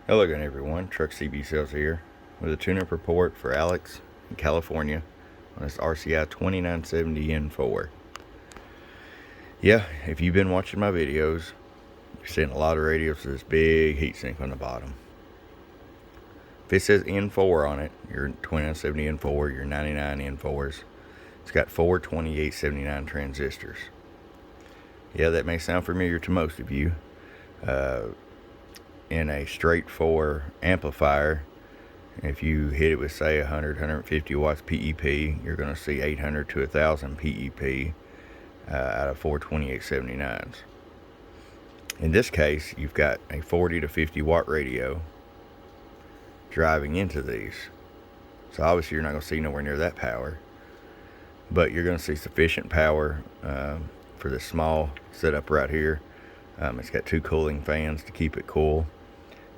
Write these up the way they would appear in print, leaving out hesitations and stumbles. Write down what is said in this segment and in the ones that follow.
Hello again, everyone. Truck CB Sales here with a tune-up report for Alex in California on this RCI-2970n4. Yeah, if you've been watching my videos, you're seeing a lot of radios with this big heatsink on the bottom. If it says N4 on it, your 2970n4, your 99n4s, it's got 4 2879 transistors. Yeah, that may sound familiar to most of you. In a straight 4 amplifier, if you hit it with say 150 watts PEP, you're going to see 800 to 1000 PEP out of 4 2879s. In this case, you've got a 40 to 50 watt radio driving into these, so obviously you're not going to see nowhere near that power, but you're going to see sufficient power for this small setup right here. It's got 2 cooling fans to keep it cool.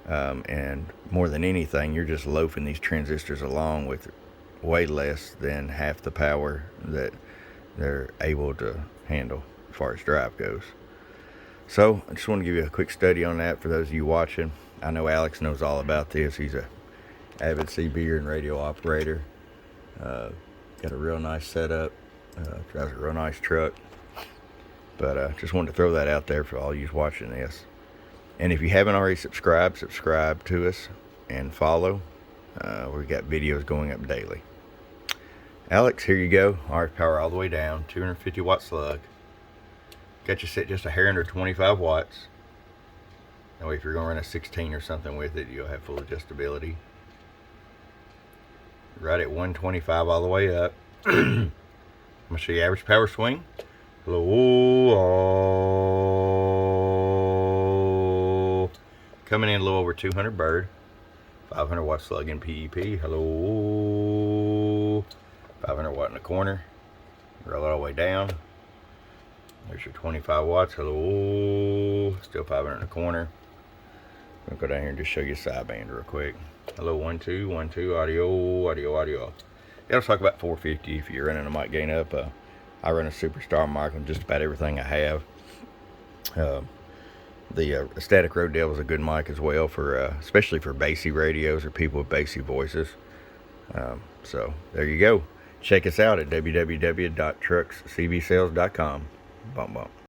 And more than anything, you're just loafing these transistors along with way less than half the power that they're able to handle as far as drive goes. So I just want to give you a quick study on that for those of you watching. I know Alex knows all about this. He's a avid CBer and radio operator. Got a real nice setup. Drives a real nice truck. But just wanted to throw that out there for all you watching this. And if you haven't already subscribe to us and follow. We've got videos going up daily. Alex, here you go. RF power all the way down. 250 watt slug. Got you set just a hair under 25 watts. That way if you're going to run a 16 or something with it, you'll have full adjustability. Right at 125 all the way up. I'm going to show you average power swing. Hello. Coming in a little over 200 bird. 500 watt slug in PEP. Hello. 500 watt in the corner. Roll it all the way down. There's your 25 watts. Hello. Still 500 in the corner. I'm going to go down here and just show you sideband real quick. Hello, 1 2 1 2 audio. Yeah, let's talk about 450 if you're running a mic gain up. I run a Superstar mic on just about everything I have. The Static Rodale is a good mic as well, for especially for bassy radios or people with bassy voices. So there you go. Check us out at www.truckscbsales.com. Bump bump.